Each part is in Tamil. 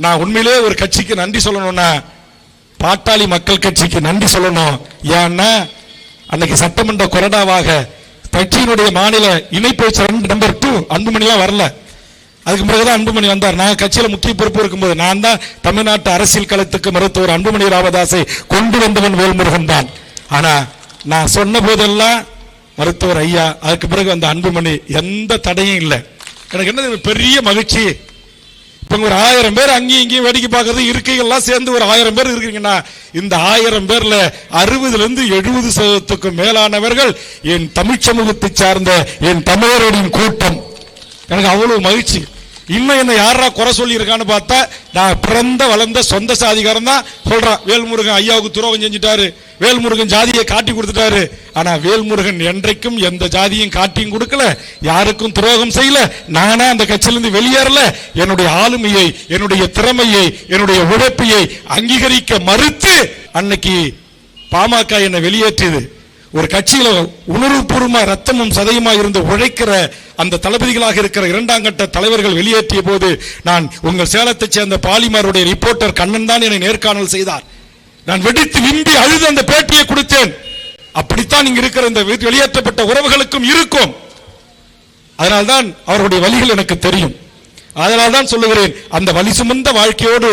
நான் உண்மையிலே ஒரு கட்சிக்கு நன்றி சொல்லணும்னா பாட்டாளி மக்கள் கட்சிக்கு நன்றி சொல்லணும். ஏன்னா அன்னைக்கு சட்டமன்ற கொறடாவாக கட்சியினுடைய மாநில இணைப்பு நம்பர் 2 அன்புமணிலாம் வரல. அதுக்கு பிறகுதான் அன்புமணி வந்தார். நான் கட்சியில முக்கிய பொறுப்பு இருக்கும்போது நான் தான் தமிழ்நாட்டு அரசியல் களத்துக்கு மருத்துவர் அன்புமணி ராமதாஸை கொண்டு வந்தவன் வேல்முருகன் தான். ஆனா நான் சொன்ன போதெல்லாம் மருத்துவர் ஐயா, அதுக்கு பிறகு வந்த அன்புமணி, எந்த தடையும் இல்லை. எனக்கு என்ன பெரிய மகிழ்ச்சி. இப்ப ஒரு 1000 பேர் அங்கேயும் இங்கேயும் வேடிக்கை பார்க்கறது இருக்கைகள்லாம் சேர்ந்து ஒரு 1000 பேர் இருக்கீங்கன்னா இந்த 1000 பேர்ல 60% 70% மேலானவர்கள் என் தமிழ் சமூகத்தை சார்ந்த என் தமிழரின் கூட்டம். எனக்கு அவ்வளவு மகிழ்ச்சி. இன்னும் என்ன யாரா குறை சொல்லி இருக்கான்னு பார்த்தா நான் பிறந்த வளர்ந்த சொந்த சாதிகாரம் தான் சொல்றான். வேல்முருகன் ஐயாவுக்கு துரோகம் செஞ்சுட்டாரு, வேல்முருகன் ஜாதியை காட்டி கொடுத்துட்டாரு. ஆனா வேல்முருகன் என்றைக்கும் எந்த ஜாதியும் காட்டியும் கொடுக்கல, யாருக்கும் துரோகம் செய்யல. நானா அந்த கட்சியிலிருந்து வெளியேறல. என்னுடைய ஆளுமையை, என்னுடைய திறமையை, என்னுடைய உழைப்பையை அங்கீகரிக்க மறுத்து அன்னைக்கு பாமக என்னை வெளியேற்றியது. ஒரு கட்சியில உணர்வுபூர்வமா ரத்தமும் சதையுமா இருந்து உழைக்கிற அந்த தளபதிகளாக இருக்கிற 2ஆம் கட்ட தலைவர்கள் வெளியேற்றிய போது நான் உங்கள் சேலத்தை சேர்ந்த பாலிமருடைய ரிப்போர்ட்டர் கண்ணன் தான் என்னை நேர்காணல் செய்தார். நான் வெடித்து விம்பி அழுது அந்த பேட்டியை கொடுத்தேன். அப்படித்தான் இங்க இருக்கிற இந்த வெளியேற்றப்பட்ட உறவுகளுக்கும் இருக்கும். அதனால்தான் அவர்களுடைய வழிகள் எனக்கு தெரியும். அதனால்தான் சொல்லுகிறேன், அந்த வலி சுமந்த வாழ்க்கையோடு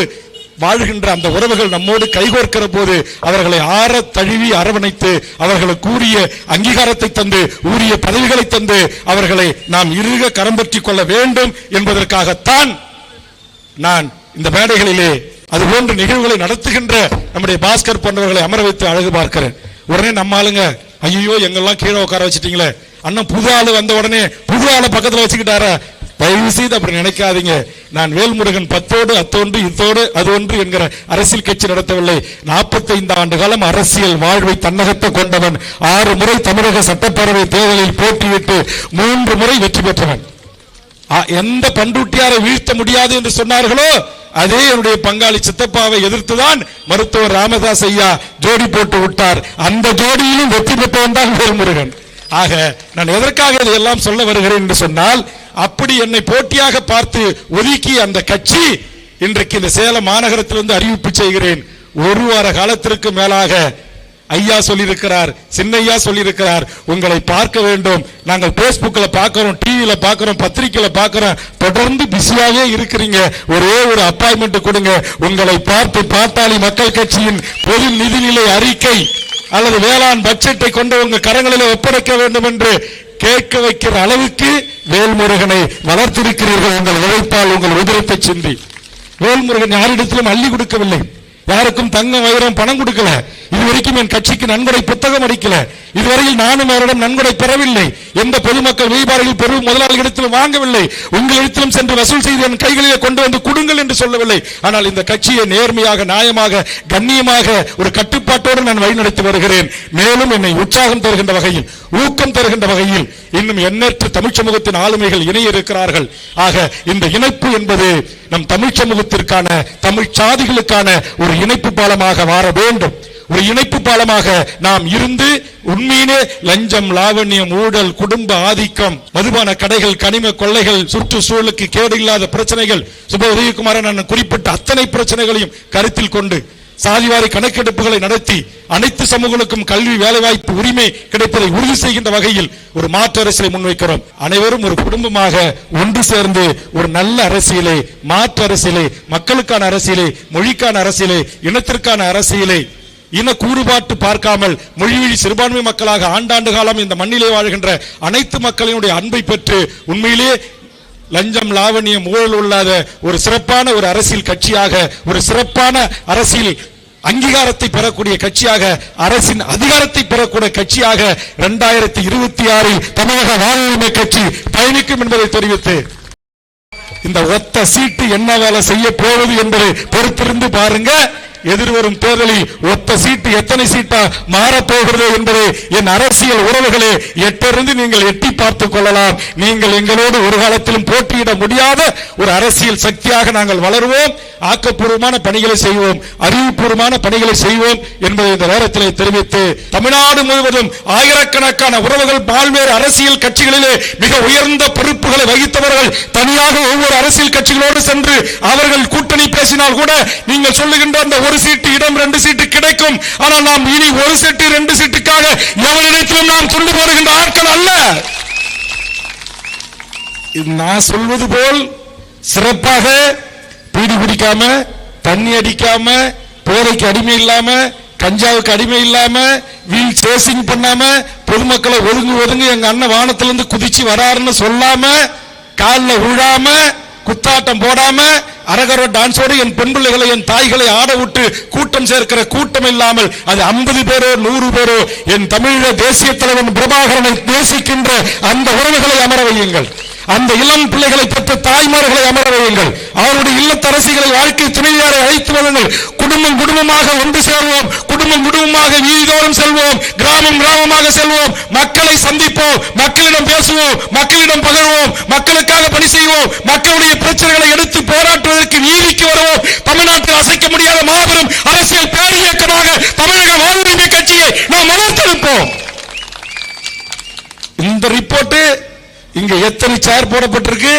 வாழ்கின்ற அந்த உறவுகள் நம்மோடு கைகோர்க்கிற போது அவர்களை ஆற தழுவி அரவணைத்து அவர்களுக்கு உரிய அங்கீகாரத்தை தந்து உரிய பதவிகளை தந்து அவர்களை நாம் இறுக கரம் பற்றிக் கொள்ள வேண்டும் என்பதற்காகத்தான் நான் இந்த மேடைகளிலே அதுபோன்ற நிகழ்வுகளை நடத்துகின்ற நம்முடைய பாஸ்கர் போன்றவர்களை அமர வைத்து அழகு பார்க்கிறேன். உடனே நம்ம ஆளுங்க, ஐயோ எங்கெல்லாம் கீழே உட்கார வச்சுட்டீங்களே, அண்ணன் புது ஆளு வந்த உடனே புது ஆளை பக்கத்தில் வச்சுக்கிட்டார, தயவு செய்து அப்படி நினைக்காதீங்க. நான் வேல்முருகன் 10ஓடு அத்தோன்று இத்தோடு அது ஒன்று என்கிற அரசியல் கட்சி நடத்தவில்லை. 45 ஆண்டு காலம் அரசியல் வாழ்வை தன்னகத்தை கொண்டவன். 6 முறை தமிழக சட்டப்பேரவை தேர்தலில் போட்டியிட்டு 3 முறை வெற்றி பெற்றவன். எந்த பண்ருட்டியாரை வீழ்த்த முடியாது என்று சொன்னார்களோ அதே என்னுடைய பங்காளி சித்தப்பாவை எதிர்த்துதான் மருத்துவர் ராமதாஸ் ஐயா ஜோடி போட்டு விட்டார். அந்த ஜோடியிலும் வெற்றி பெற்றவன் தான் வேல்முருகன். ஆக நான் எதற்காக இதையெல்லாம் சொல்ல வருகிறேன் என்று சொன்னால், அப்படி என்னை போட்டியாக பார்த்து ஒதுக்கி அந்த கட்சி இன்றைக்கு இந்த சேலம் மாநகரத்திலிருந்து அறிவிப்பு செய்கிறேன். 1 வார காலத்திற்கு மேலாக ஐயா சொல்லியிருக்கிறார், சின்னையா சொல்லியிருக்கிறார், உங்களை பார்க்க வேண்டும். நாங்கள் பேஸ்புக்ல பார்க்கிறோம், டிவியில பார்க்கிறோம், பத்திரிகையில பார்க்கிறோம், தொடர்ந்து பிஸியாவே இருக்கிறீங்க. ஒரே ஒரு அப்பாயின்மெண்ட் கொடுங்க. உங்களை பார்த்து பாட்டாளி மக்கள் கட்சியின் பொது நிதிநிலை அறிக்கை அல்லது வேளாண் பட்ஜெட்டை கொண்டு உங்க கரங்களில் ஒப்படைக்க வேண்டும் என்று கேட்க வைக்கிற அளவுக்கு வேல்முருகனை வளர்த்திருக்கிறீர்கள். உங்கள் உழைப்பால், உங்கள் உதிரத்தை சிந்தி. வேல்முருகன் யாரிடத்திலும் அள்ளி கொடுக்கவில்லை, யாருக்கும் தங்கம் வைரம் பணம் கொடுக்கல. இதுவரைக்கும் என் கட்சிக்கு நன்கொடை புத்தகம் அடிக்கல. இதுவரையில் நானும் அவரிடம் நன்கொடை பெறவில்லை. எந்த பொதுமக்கள் வியாபாரிகள் பெரு முதலாளிகளிடத்திலும் வாங்கவில்லை. உங்களிடத்திலும் சென்று வசூல் செய்து என் கைகளிலே கொண்டு வந்து கொடுங்கள் என்று சொல்லவில்லை. ஆனால் இந்த கட்சியை நேர்மையாக, நியாயமாக, கண்ணியமாக ஒரு கட்டுப்பாட்டோடு நான் வழிநடத்தி வருகிறேன். மேலும் என்னை உற்சாகம் தருகின்ற வகையில், ஊக்கம் தருகின்ற வகையில் இன்னும் எண்ணற்ற தமிழ் சமூகத்தின் ஆளுமைகள் இணைய இருக்கிறார்கள். ஆக இந்த இணைப்பு என்பது நம் தமிழ் சமூகத்திற்கான, தமிழ் சாதிகளுக்கான ஒரு இணைப்பு பாலமாக மாற வேண்டும். ஒரு இணைப்பு பாலமாக நாம் இருந்து உண்மையிலே லஞ்சம், லாவண்யம், ஊழல், குடும்ப ஆதிக்கம், மதுபான கடைகள், கனிம கொள்ளைகள், சுற்றுச்சூழலுக்கு கேடு இல்லாத பிரச்சனைகள், சுப உதயகுமாரன் குறிப்பிட்ட அத்தனை பிரச்சனைகளையும் கருத்தில் கொண்டு சாதிவாரி கணக்கெடுப்புகளை நடத்தி அனைத்து சமூகங்களுக்கும் கல்வி, வேலைவாய்ப்பு, உரிமை கிடைப்பதை உறுதி செய்கின்ற வகையில் ஒரு மாற்று அரசியலை முன்வைக்கிறோம். அனைவரும் ஒரு குடும்பமாக ஒன்று சேர்ந்து ஒரு நல்ல அரசியலை, மாற்று அரசியலை, மக்களுக்கான அரசியலை, மொழிக்கான அரசியலை, இனத்திற்கான அரசியலை, இன கூறுபாட்டு பார்க்காமல் மொழிவழி சிறுபான்மை மக்களாக ஆண்டாண்டு காலம் இந்த மண்ணிலே வாழ்கின்ற அனைத்து மக்களினுடைய அன்பை பெற்று உண்மையிலே லஞ்சம், லாவண்யம், ஊழல் இல்லாத ஒரு சிறப்பான ஒரு அரசியல் கட்சியாக, ஒரு சிறப்பான அரசியல் அங்கீகாரத்தை பெறக்கூடிய கட்சியாக, அரசின் அதிகாரத்தை பெறக்கூடிய கட்சியாக 2026 தமிழக வாழ்வுரிமை கட்சி பயணிக்கும் என்பதை தெரிவித்து, இந்த ஒத்த சீட்டு என்ன வேலை செய்ய போவது என்பதை பொறுத்திருந்து பாருங்க. எதிர்வரும் தேர்தலில் ஒத்த சீட்டு எத்தனை சீட்டா மாறப்போகிறது என்பதை என் அரசியல் அரசியல் உறவுகளே, எட்டிருந்து நீங்கள் எட்டி பார்த்துக் கொள்ளலாம். நீங்கள் எங்களோடு ஒரு காலத்திலும் போட்டியிட முடியாத ஒரு அரசியல் சக்தியாக நாங்கள் வளருவோம். ஆக்கப்பூர்வமான பணிகளை செய்வோம், அறிவுபூர்வமான பணிகளை செய்வோம் என்பதை இந்த நேரத்தில் தெரிவித்து, தமிழ்நாடு முழுவதும் ஆயிரக்கணக்கான உறவுகள் பல்வேறு அரசியல் கட்சிகளிலே மிக உயர்ந்த பொறுப்புகளை வகித்தவர்கள் தனியாக ஒவ்வொரு அரசியல் கட்சிகளோடு சென்று அவர்கள் கூட்டணி பேசினால் கூட நீங்கள் சொல்லுகின்ற அந்த ஒரு சீட்டு இடம் 2 சீட்டு கிடைக்கும். ஆனால் நாம் இனி ஒரு சீட்டு 2 சீட்டுக்காக எவரிடத்திலும் நாம் துண்டு போடுகின்ற ஆட்கள் அல்ல. நான் சொல்வது போல் சிறப்பாக பீடி குடிக்காம, தண்ணி அடிக்காம, போதைக்கு அடிமை இல்லாம, கஞ்சாவுக்கு அடிமை இல்லாம, வீல் சேசிங் பண்ணாம, பொதுமக்களை ஒதுங்கு எங்க அண்ணன் வானத்திலிருந்து குதிச்சு வராருன்னு சொல்லாம, காலில் விழாம, குத்தாட்டம் போடாம, அரகர டான்ஸோடு என் பெண் பிள்ளைகளை, என் தாய்களை ஆட விட்டு கூட்டம் சேர்க்கிற கூட்டம் இல்லாமல் அது 50 பேரோ 100 பேரோ என் தமிழக தேசிய தலைவன் பிரபாகரனை நேசிக்கின்ற அந்த உறவுகளை அமர வையுங்கள். அந்த இளம் பிள்ளைகளை பெற்ற தாய்மார்களை அமர வையுங்கள். அவருடைய இல்லத்தரசிகளை, வாழ்க்கை துணைவியாரை அழைத்து வருங்கள். குடும்பம் குடும்பமாக ஒன்று சேர்வோம். குடும்பம் குடும்பமாக வீதிதோறும் செல்வோம். கிராமம் கிராமமாக செல்வோம். மக்களை சந்திப்போம். மக்களிடம் பேசுவோம். மக்களிடம் பகிர்வோம். மக்களுக்காக பணி செய்வோம். மக்களுடைய பிரச்சனைகளை எடுத்து போராட்டுவதற்கு நீதிக்கு வருவோம். தமிழ்நாட்டில் அசைக்க முடியாத மாபெரும் அரசியல் பேரியக்கமாக தமிழக வாழ்வுரிமை கட்சியை நாம் வளர்த்தெடுப்போம். இந்த ரிப்போர்ட் இங்க எத்தனை சேர் போடப்பட்டிருக்கு,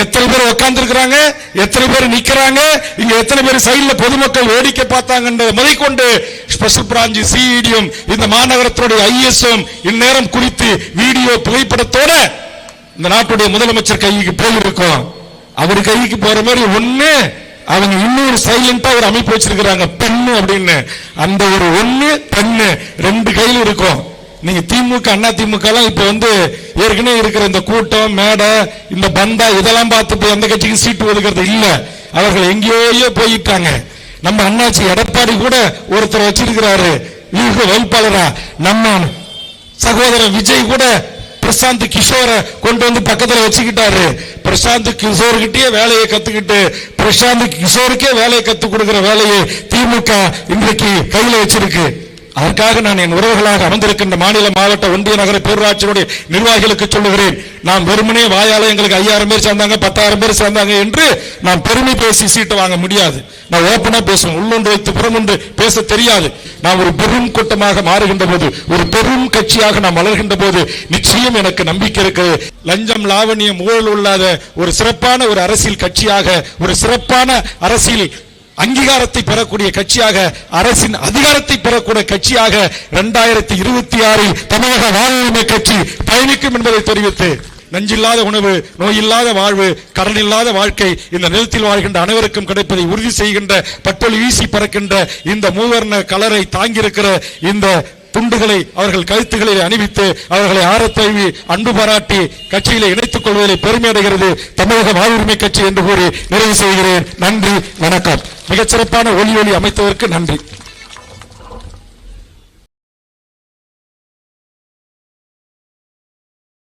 எத்தனை பேர் உட்கார்ந்து இருக்கிறாங்க, எத்தனை பேர் நிக்கிறாங்க, இங்க எத்தனை பேர் சைடுல பொதுமக்கள் வேடிக்கை பார்த்தாங்க முதற்கொண்டு ஸ்பெஷல் பிரான்ச் சிஇடியும் இந்த மாநகரத்தினுடைய ஐஎஸ்எம் இந்நேரம் குறித்து வீடியோ புகைப்படத்தோட இந்த நாட்டுடைய முதலமைச்சர் கைக்கு போயிருக்கும். அவர் கைக்கு போற மாதிரி ஒண்ணு அவங்க இன்னொரு சைலண்டா ஒரு அமைப்பு வச்சிருக்கிறாங்க, பெண்ணு அப்படின்னு. அந்த ஒரு ஒண்ணு பெண்ணு 2 கையில் இருக்கும். நீங்க திமுக அண்ணா திமுக எல்லாம் இப்ப ஏற்கனவே இருக்கிற இந்த கூட்டம் மேடை இந்த பந்தா இதெல்லாம் பார்த்துட்டு எந்த கட்சிக்கு சீட்டு ஒதுக்கிறது இல்ல. அவர்கள் எங்கேயோ போயிட்டாங்க. நம்ம அண்ணாச்சி எடப்பாடி கூட ஒருத்தர் வச்சிருக்கிறாரு வேட்பாளரா. நம்ம சகோதரர் விஜய் கூட பிரசாந்த் கிஷோர கொண்டு வந்து பக்கத்துல வச்சுக்கிட்டாரு. பிரசாந்த் கிஷோர் கிட்டே வேலையை கத்துக்கிட்டு பிரசாந்த் கிஷோருக்கே வேலையை கத்துக் கொடுக்கிற வேலையை திமுக இன்றைக்கு கையில வச்சிருக்கு. அதற்காக நான் என் உறவுகளாக அமர்ந்திருக்கின்ற மாநில, மாவட்ட, ஒன்றிய, நகர பேரூராட்சியினுடைய நிர்வாகிகளுக்கு சொல்லுகிறேன், நாம் வெறுமனே வாயால எங்களுக்கு 5000 பேர் சேர்ந்தாங்க 10,000 பேர் சேர்ந்தாங்க என்று நாம் பெருமை பேசி சீட்டு வாங்க முடியாது. நான் ஓப்பனா பேசுவோம். உள்ளொன்று வைத்து புறமொன்று பேச தெரியாது. நாம் ஒரு பெரும் கூட்டமாக மாறுகின்ற போது, ஒரு பெரும் கட்சியாக நாம் வளர்கின்ற போது நிச்சயம் எனக்கு நம்பிக்கை இருக்கிறது. லஞ்சம், லாவணியம், ஊழல் இல்லாத ஒரு சிறப்பான ஒரு அரசியல் கட்சியாக, ஒரு சிறப்பான அரசியல் அங்கீகாரத்தை பெறக்கூடிய கட்சியாக, அரசின் அதிகாரத்தை பெறக்கூடிய கட்சியாக 2026 தமிழக வாழ்வுரிமை கட்சி பயணிக்கும் என்பதை தெரிவித்து, நஞ்சில்லாத உணவு, நோயில்லாத வாழ்வு, கடன் இல்லாத வாழ்க்கை இந்த நிலத்தில் வாழ்கின்ற அனைவருக்கும் கிடைப்பதை உறுதி செய்கின்ற, பட்டொலி வீசி பறக்கின்ற இந்த மூவர்ண கலரை தாங்கியிருக்கிற இந்த துண்டுகளை அவர்கள் கழுத்துகளில் அணிவித்து அவர்களை ஆரத்தழுவி அன்பு பாராட்டி கட்சியிலே இணைத்துக் கொள்வதில் பெருமை அடைகிறது தமிழக வாழ்வுரிமை கட்சி என்று கூறி நிறைவு செய்கிறேன். நன்றி, வணக்கம். மிகச்சிறப்பான ஒலி அமைத்ததற்கு நன்றி.